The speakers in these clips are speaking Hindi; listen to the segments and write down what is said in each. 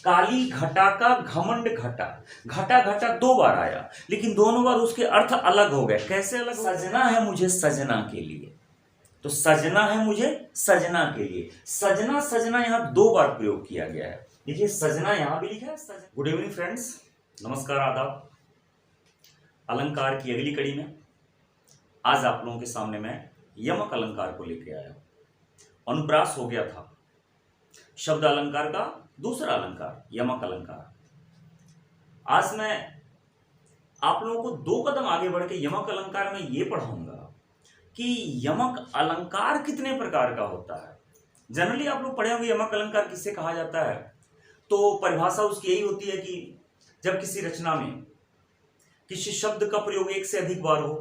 काली घटा का घमंड घटा। घटा घटा दो बार आया, लेकिन दोनों बार उसके अर्थ अलग हो गए। कैसे अलग? सजना है मुझे सजना के लिए, तो सजना है मुझे सजना के लिए। सजना सजना यहां दो बार प्रयोग किया गया है। देखिए सजना यहां भी लिखा है सजना। गुड इवनिंग फ्रेंड्स, नमस्कार, आदाब। अलंकार की अगली कड़ी में आज आप लोगों के सामने मैं यमक अलंकार को लेकर आया हूं। अनुप्रास हो गया था शब्द अलंकार का दूसरा अलंकार यमक अलंकार। आज मैं आप लोगों को दो कदम आगे बढ़ के यमक अलंकार में यह पढ़ाऊंगा कि यमक अलंकार कितने प्रकार का होता है। जनरली आप लोग पढ़े होंगे यमक अलंकार किससे कहा जाता है, तो परिभाषा उसकी यही होती है कि जब किसी रचना में किसी शब्द का प्रयोग एक से अधिक बार हो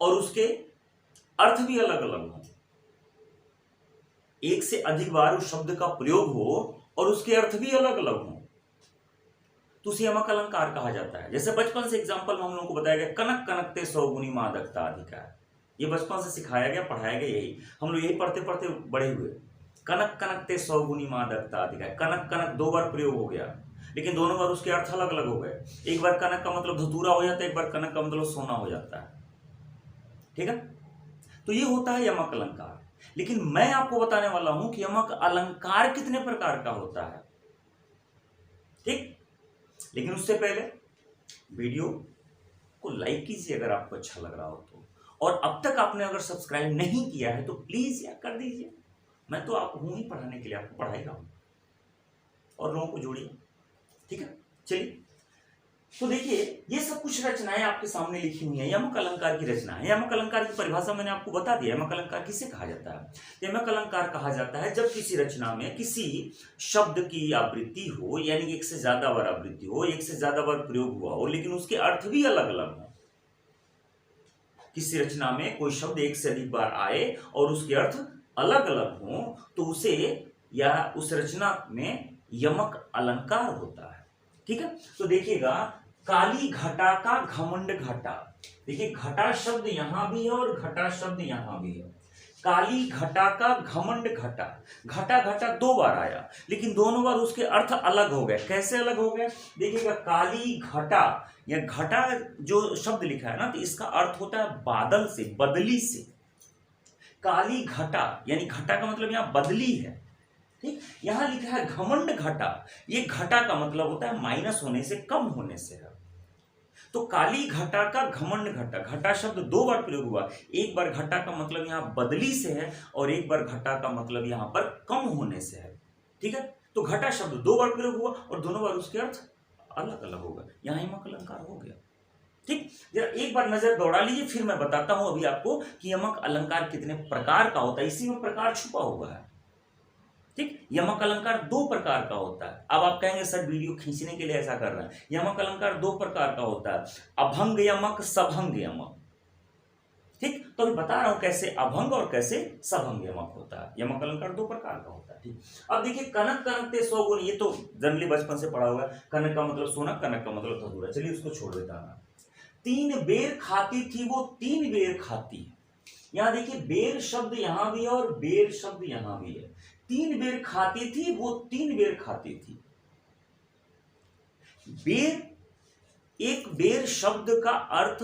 और उसके अर्थ भी अलग अलग हो। एक से अधिक बार उस शब्द का प्रयोग हो और उसके अर्थ भी अलग अलग हो तो उसे यमक अलंकार कहा जाता है। जैसे बचपन से एग्जांपल में हम लोगों को बताया गया, कनक कनकते सौ गुनी मादकता अधिकार। ये बचपन से सिखाया गया, पढ़ाया गया, यही हम लोग यही पढ़ते पढ़ते बड़े हुए। कनक कनकते सौ गुनी मादकता अधिकार। कनक कनक दो बार प्रयोग हो गया, लेकिन दोनों बार उसके अर्थ अलग अलग हो गए। एक बार कनक का मतलब धतूरा हो जाता है, एक बार कनक का मतलब सोना हो जाता है। ठीक है, तो ये होता है यमक अलंकार। लेकिन मैं आपको बताने वाला हूं कि यमक अलंकार कितने प्रकार का होता है। ठीक, लेकिन उससे पहले वीडियो को लाइक कीजिए अगर आपको अच्छा लग रहा हो तो, और अब तक आपने अगर सब्सक्राइब नहीं किया है तो प्लीज यार कर दीजिए। मैं तो आप हूं ही पढ़ाने के लिए, आपको पढ़ाई रहा हूं और लोगों को जोड़िए। ठीक है, चलिए। तो देखिए ये सब कुछ रचनाएं आपके सामने लिखी हुई हैं, यमक अलंकार की रचना है। यमक अलंकार की परिभाषा मैंने आपको बता दिया। यमक अलंकार किसे कहा जाता है? यमक अलंकार कहा जाता है जब किसी रचना में किसी शब्द की आवृत्ति हो, यानी एक से ज्यादा बार आवृत्ति हो, एक से ज्यादा बार प्रयोग हुआ हो, लेकिन उसके अर्थ भी अलग अलग हो। किसी रचना में कोई शब्द एक से अधिक बार आए और उसके अर्थ अलग अलग हो तो उसे या उस रचना में यमक अलंकार होता है। ठीक है, तो देखिएगा काली घटा का घमंड घटा। देखिए घटा शब्द यहां भी है और घटा शब्द यहां भी है। काली घटा का घमंड घटा। घटा घटा दो बार आया, लेकिन दोनों बार उसके अर्थ अलग हो गए। कैसे अलग हो गए? देखिएगा काली घटा, या घटा जो शब्द लिखा है ना, तो इसका अर्थ होता है बादल से, बदली से। काली घटा यानी घटा का मतलब यहां बदली है। ठीक, यहां लिखा है घमंड घटा। ये घटा का मतलब होता है माइनस होने से, कम होने से है। तो काली घटा का घमंड घटा। घटा शब्द दो बार प्रयोग हुआ। एक बार घटा का मतलब यहां बदली से है और एक बार घटा का मतलब यहां पर कम होने से है। ठीक है, तो घटा शब्द दो बार प्रयोग हुआ और दोनों बार उसके अर्थ अलग अलग होगा। यहां यमक अलंकार हो गया। ठीक, जरा एक बार नजर दौड़ा लीजिए, फिर मैं बताता हूं अभी आपको कि यमक अलंकार कितने प्रकार का होता है। इसी में प्रकार छुपा हुआ है। ठीक, यमक अलंकार दो प्रकार का होता है। अब आप कहेंगे सर वीडियो खींचने के लिए ऐसा कर रहे हैं। यमक अलंकार दो प्रकार का होता है, अभंग यमक, सभंग यमक। ठीक, तो अभी बता रहा हूं कैसे अभंग और कैसे सभंग यमक होता है। यमक अलंकार दो प्रकार का होता है। ठीक, अब देखिए कनक कनकते सौ गुण, ये तो जनरली बचपन से पढ़ा हुआ है। कनक का मतलब सोना, कनक का मतलब धतूरा। चलिए उसको छोड़ देता हूं। तीन बेर खाती थी वो तीन बेर खाती। यहां देखिए बेर शब्द यहां भी है और बेर शब्द यहां भी है। तीन बेर खाती थी वो तीन बेर खाती थी। बेर, एक बेर शब्द का अर्थ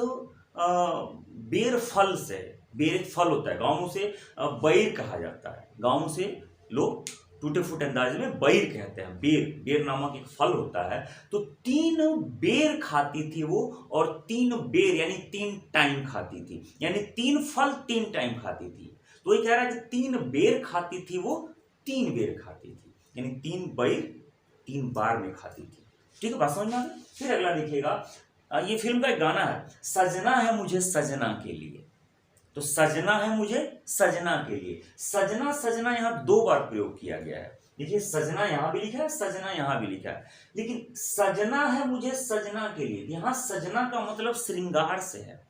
बेर फल से। बेर एक फल होता है, गांवों से बैर कहा जाता है। गांवों से लोग टूटे फूटे अंदाज में बैर कहते हैं। बेर, बेर नामक एक फल होता है। तो तीन बेर खाती थी वो, और तीन बेर यानी तीन टाइम खाती थी, यानी तीन फल तीन टाइम खाती थी। तो ये कह रहा है कि तीन बेर खाती थी वो तीन बेर खाती थी, यानी तीन बेर तीन बार में खाती थी। ठीक है, बात समझ में आ गई? फिर अगला देखिएगा, ये फिल्म का एक गाना है, सजना है मुझे सजना के लिए। तो सजना है मुझे सजना के लिए। सजना सजना यहां दो बार प्रयोग किया गया है। देखिए सजना यहां भी लिखा है, सजना यहां भी लिखा है, लेकिन सजना है मुझे सजना के लिए, यहां सजना का मतलब श्रृंगार से है।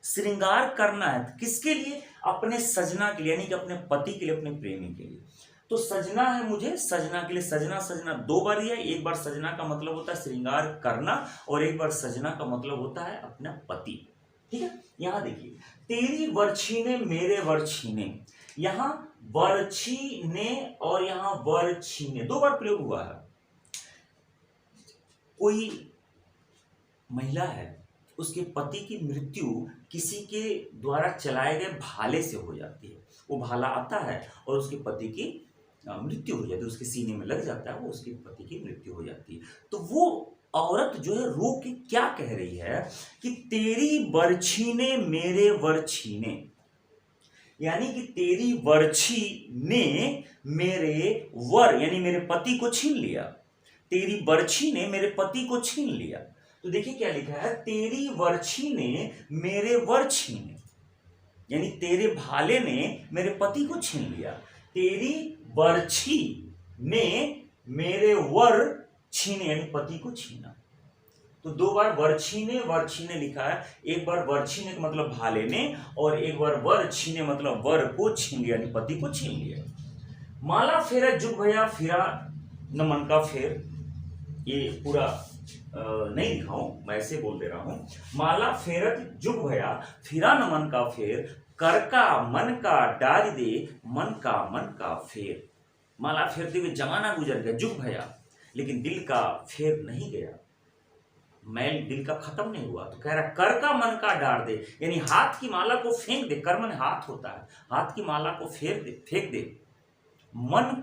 श्रृंगार करना है किसके लिए? अपने सजना के लिए, यानी कि अपने पति के लिए, अपने प्रेमी के लिए। तो सजना है मुझे सजना के लिए। सजना सजना दो बार ही है। एक बार सजना का मतलब होता है श्रृंगार करना और एक बार सजना का मतलब होता है अपना पति। ठीक है, यहां देखिए, तेरी वरछीने मेरे वरछीने। यहां वर्छीने और यहां वर्छीने 2 बार प्रयोग हुआ है। कोई महिला है, उसके पति की मृत्यु किसी के द्वारा चलाए गए भाले से हो जाती है। वो भाला आता है और उसके पति की मृत्यु हो जाती है, उसके सीने में लग जाता है, वो उसके पति की मृत्यु हो जाती है। तो वो औरत जो है रो के क्या कह रही है कि तेरी बरछी ने मेरे वर छीने, यानी कि तेरी बरछी ने मेरे वर यानी मेरे पति को छीन लिया। तेरी बरछी ने मेरे पति को छीन लिया। तो देखिए क्या लिखा है, तेरी बरछी ने मेरे वर छीने, यानी तेरे भाले ने मेरे पति को छीन लिया। तेरी बरछी ने मेरे वर छीने, यानी पति को छीना। तो 2 बार वर्छीने लिखा है। एक बार वर्छीने का मतलब भाले ने, और एक बार वर छीने मतलब वर को छीन लिया, यानी पति को छीन लिया। माला फेरा जुग भया फिरा न मन का फेर, ये पूरा नहीं लिखा हूं, मैं ऐसे बोल दे रहा हूं। माला फेरत जुग भया फिरा न मन का फेर, कर का मन का डाल दे मन का फेर। माला फेरते हुए जमाना गुजर गया, जुग भया, लेकिन दिल का फेर नहीं गया, मैल दिल का खत्म नहीं हुआ। तो कह रहा कर का मन का डाल दे, यानी हाथ की माला को फेंक दे। कर मन हाथ होता है, हाथ की माला को फेंक दे। मन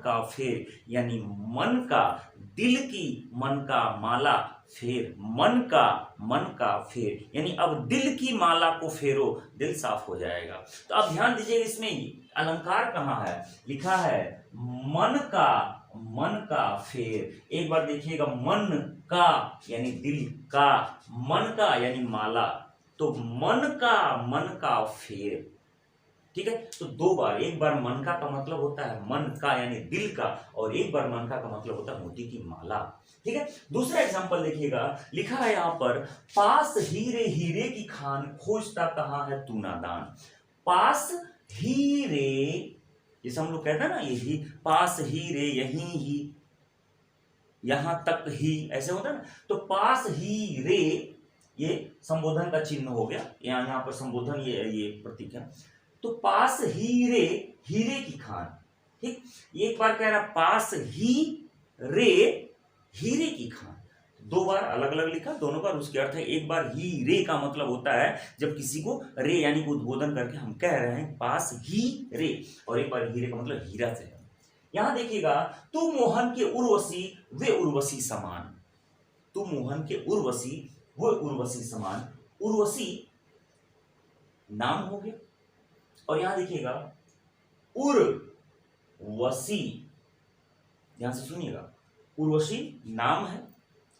का फेर, यानी मन का, दिल की मन का माला फेर, मन का फेर, यानी अब दिल की माला को फेरो, दिल साफ हो जाएगा। तो अब ध्यान दीजिए, इसमें अलंकार कहाँ है, लिखा है मन का फेर। एक बार देखिएगा, मन का यानी दिल का, मन का यानी माला, तो मन का फेर। ठीक है, तो 2 बार, एक बार मन का मतलब होता है मन का यानी दिल का, और एक बार मन का मतलब होता है मोती की माला। ठीक है, दूसरा एग्जांपल देखिएगा, लिखा है यहां पर, पास हीरे हीरे की खान, खोजता कहां है तू नादान। पास हीरे, जैसे हम लोग कहते हैं ना, यही पास हीरे, यहीं ही, यहां तक ही, ऐसे होता है ना। तो पास हीरे, ये संबोधन का चिन्ह हो गया, यहाँ पर संबोधन, ये प्रतीक है। तो पास हीरे, हीरे की खान। ठीक, एक बार कह रहा पास ही रे, हीरे की खान। 2 बार अलग अलग लिखा, दोनों बार उसके अर्थ है। एक बार ही रे का मतलब होता है जब किसी को रे यानी कि उद्बोधन करके हम कह रहे हैं पास ही रे, और एक बार हीरे का मतलब हीरा से है। यहां देखिएगा, तू मोहन के उर्वशी वे उर्वशी समान। तू मोहन के उर्वशी वे उर्वशी समान। उर्वशी नाम हो गया, और यहां देखिएगा उर्वशी, ध्यान से सुनिएगा, उर्वशी नाम है,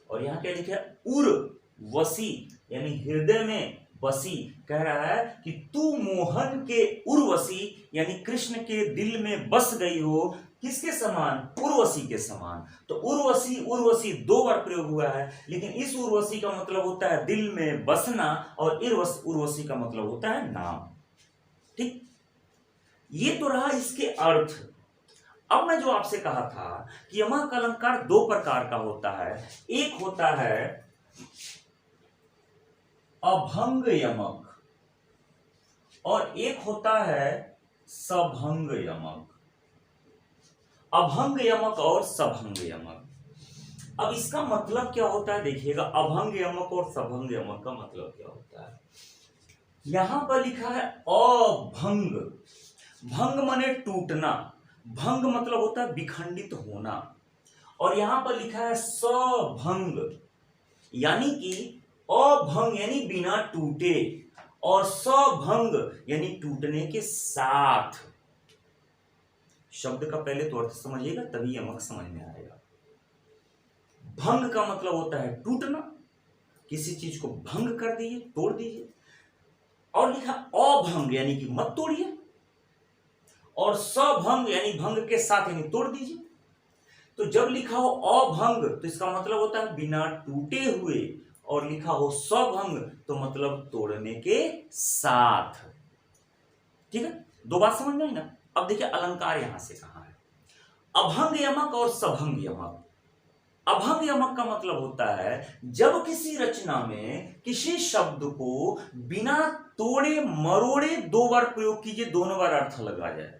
और यहां क्या लिखा है उर्वशी, यानी हृदय में बसी। कह रहा है कि तू मोहन के उर्वशी, यानी कृष्ण के दिल में बस गई हो, किसके समान, उर्वशी के समान। तो उर्वशी 2 बार प्रयोग हुआ है, लेकिन इस उर्वशी का मतलब होता है दिल में बसना, और उर्वशी का मतलब होता है नाम। ठीक, ये तो रहा इसके अर्थ। अब मैं जो आपसे कहा था कि यमक अलंकार 2 प्रकार का होता है। एक होता है अभंग यमक, और एक होता है सभंग यमक। अभंग यमक और सभंग यमक। अब इसका मतलब क्या होता है, देखिएगा, अभंग यमक और सभंग यमक का मतलब क्या होता है। यहां पर लिखा है अभंग, भंग माने टूटना, भंग मतलब होता है विखंडित होना, और यहां पर लिखा है सभंग, यानी कि अभंग यानी बिना टूटे, और सभंग यानी टूटने के साथ। शब्द का पहले तो अर्थ समझिएगा, तभी यमक समझ में आएगा। भंग का मतलब होता है टूटना, किसी चीज को भंग कर दीजिए, तोड़ दीजिए, और लिखा अभंग यानी कि मत तोड़िए, और सभंग यानी भंग के साथ यानी तोड़ दीजिए। तो जब लिखा हो अभंग तो इसका मतलब होता है बिना टूटे हुए, और लिखा हो सभंग तो मतलब तोड़ने के साथ। ठीक है, 2 बात समझ में आई ना। अब देखिए अलंकार यहां से कहां है, अभंग यमक और सभंग यमक। अभंग यमक का मतलब होता है जब किसी रचना में किसी शब्द को बिना तोड़े मरोड़े दो बार प्रयोग कीजिए, दोनों बार अर्थ अलग आ जाए।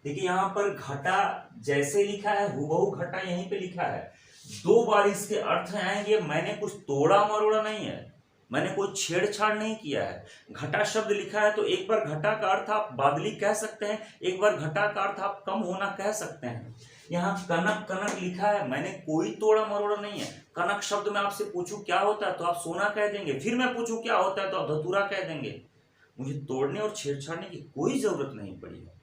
देखिए यहां पर घटा जैसे लिखा है हुबहू घटा यहीं पे लिखा है, दो बार इसके अर्थ आएंगे। मैंने कुछ तोड़ा मरोड़ा नहीं है, मैंने कोई छेड़छाड़ नहीं किया है। घटा शब्द लिखा है तो एक बार घटा का अर्थ आप बादली कह सकते हैं, एक बार घटा का अर्थ आप कम होना कह सकते हैं। यहाँ कनक कनक लिखा है, मैंने कोई तोड़ा मरोड़ा नहीं है। कनक शब्द में आपसे पूछूं क्या होता है तो आप सोना कह देंगे, फिर मैं पूछूं क्या होता है तो आप धतूरा कह देंगे। मुझे तोड़ने और छेड़छाड़ने की कोई जरूरत नहीं पड़ी है।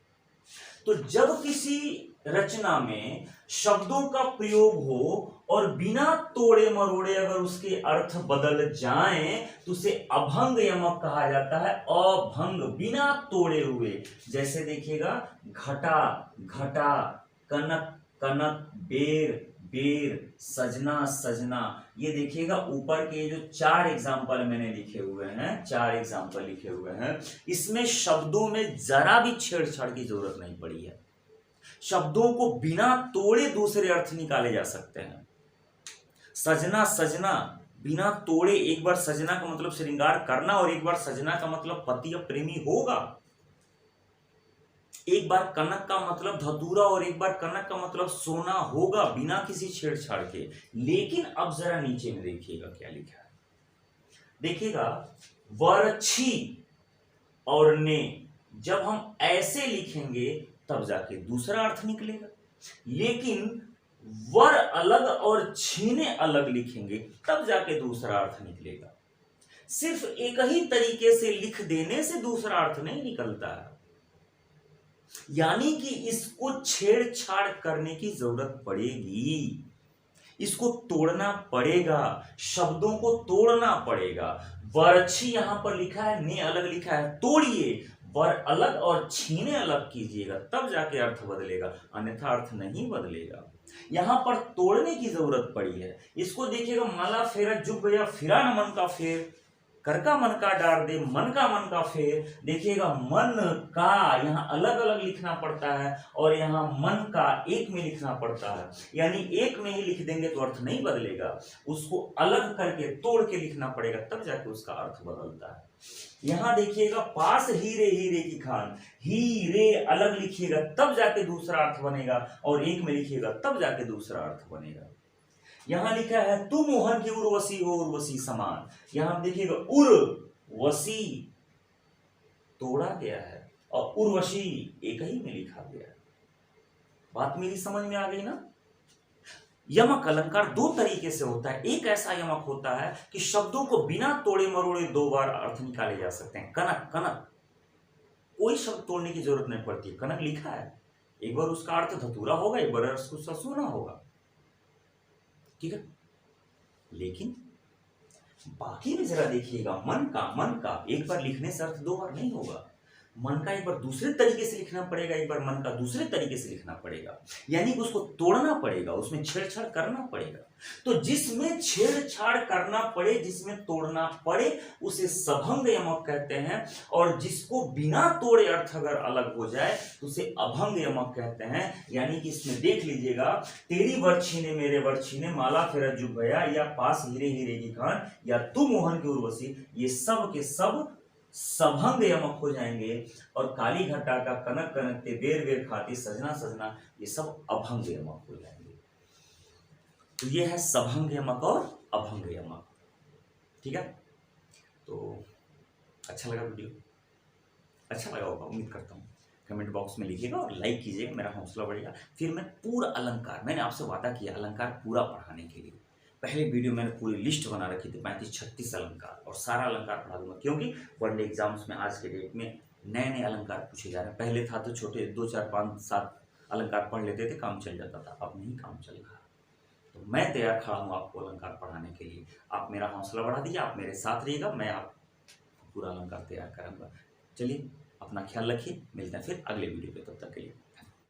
तो जब किसी रचना में शब्दों का प्रयोग हो और बिना तोड़े मरोड़े अगर उसके अर्थ बदल जाएं तो उसे अभंग यमक कहा जाता है। अभंग बिना तोड़े हुए, जैसे देखिएगा घटा घटा, कनक कनक, बेर बेर, सजना सजना। ये देखिएगा ऊपर के जो 4 एग्जाम्पल मैंने लिखे हुए हैं, 4 एग्जाम्पल लिखे हुए हैं, इसमें शब्दों में जरा भी छेड़छाड़ की जरूरत नहीं पड़ी है। शब्दों को बिना तोड़े दूसरे अर्थ निकाले जा सकते हैं। सजना सजना बिना तोड़े, एक बार सजना का मतलब श्रृंगार करना और एक बार सजना का मतलब पति या प्रेमी होगा। एक बार कनक का मतलब धतूरा और एक बार कनक का मतलब सोना होगा बिना किसी छेड़छाड़ के। लेकिन अब जरा नीचे में देखिएगा क्या लिखा है। देखिएगा वरछी और ने, जब हम ऐसे लिखेंगे तब जाके दूसरा अर्थ निकलेगा, लेकिन वर अलग और छीने अलग लिखेंगे तब जाके दूसरा अर्थ निकलेगा। सिर्फ एक ही तरीके से लिख देने से दूसरा अर्थ नहीं निकलता है, यानी कि इसको छेड़छाड़ करने की जरूरत पड़ेगी, इसको तोड़ना पड़ेगा, शब्दों को तोड़ना पड़ेगा। वरछी यहां पर लिखा है, ने अलग लिखा है, तोड़िए, वर अलग और छीने अलग कीजिएगा तब जाके अर्थ बदलेगा, अन्यथा अर्थ नहीं बदलेगा। यहां पर तोड़ने की जरूरत पड़ी है। इसको देखिएगा, माला फेरा जुग गया फिरा न मन का फेर, कर का मन का डार दे, मन का मन का फेर। देखिएगा मन का यहाँ अलग अलग लिखना पड़ता है और यहाँ मन का एक में लिखना पड़ता है, यानी एक में ही लिख देंगे तो अर्थ नहीं बदलेगा, उसको अलग करके तोड़ के लिखना पड़ेगा तब जाके उसका अर्थ बदलता है। यहाँ देखिएगा पास हीरे हीरे की खान, हीरे अलग लिखिएगा तब जाके दूसरा अर्थ बनेगा और एक में लिखिएगा तब जाके दूसरा अर्थ बनेगा। यहां लिखा है तू मोहन की उर्वशी हो उर्वशी समान, यहां देखिएगा उर्वशी तोड़ा गया है और उर्वशी एक ही में लिखा गया है। बात मेरी समझ में आ गई ना। यमक अलंकार दो तरीके से होता है। एक ऐसा यमक होता है कि शब्दों को बिना तोड़े मरोड़े दो बार अर्थ निकाले जा सकते हैं। कनक कनक, कोई शब्द तोड़ने की जरूरत नहीं पड़ती, कनक लिखा है, एक बार उसका अर्थ धतूरा होगा, एक बार उसका सोना होगा, ठीक है। लेकिन बाकी में जरा देखिएगा, मन का एक बार लिखने से अर्थ दो बार नहीं होगा। मन का एक बार दूसरे तरीके से लिखना पड़ेगा, एक बार मन का दूसरे तरीके से लिखना पड़ेगा, यानी कि उसको तोड़ना पड़ेगा, उसमें छेड़छाड़ करना पड़ेगा। तो जिसमें छेड़छाड़ करना पड़े, जिसमें तोड़ना पड़े, उसे सभंग यमक कहते हैं, और जिसको बिना तोड़े अर्थ अगर अलग हो जाए तो उसे अभंग यमक कहते हैं। यानी कि इसमें देख लीजिएगा, तेरी वर्षी ने मेरे वर्षी ने, माला फेरा जुग गया, या पास हीरे हीरे की खान, या तू मोहन की उर्वशी, ये सब के सब सभंग यमक हो जाएंगे। और काली घटा का कनक कनक के बेर बेर खाती, सजना सजना, ये सब अभंग यमक हो जाएंगे। तो ये है सभंग यमक और अभंग यमक, ठीक है। तो अच्छा लगा वीडियो, अच्छा लगा होगा उम्मीद करता हूँ। कमेंट बॉक्स में लिखिएगा और लाइक कीजिएगा, मेरा हौसला बढ़ेगा। फिर मैं पूरा अलंकार, मैंने आपसे वादा किया अलंकार पूरा पढ़ाने के लिए। पहले वीडियो मैंने पूरी लिस्ट बना रखी थी 35-36 अलंकार, और सारा अलंकार पढ़ा दूंगा, क्योंकि वनडे एग्जाम्स में आज के डेट में नए नए अलंकार पूछे जा रहे हैं। पहले था तो छोटे 2, 4, 5, 7 अलंकार पढ़ लेते थे, काम चल जाता था, अब नहीं काम चल रहा। तो मैं तैयार खड़ा हूँ आपको अलंकार पढ़ाने के लिए। आप मेरा हौसला बढ़ा दीजिए, आप मेरे साथ रहिएगा, मैं आपको पूरा अलंकार तैयार कराऊंगा। चलिए अपना ख्याल रखिए, मिलते हैं फिर अगले वीडियो पे, तब तक के लिए।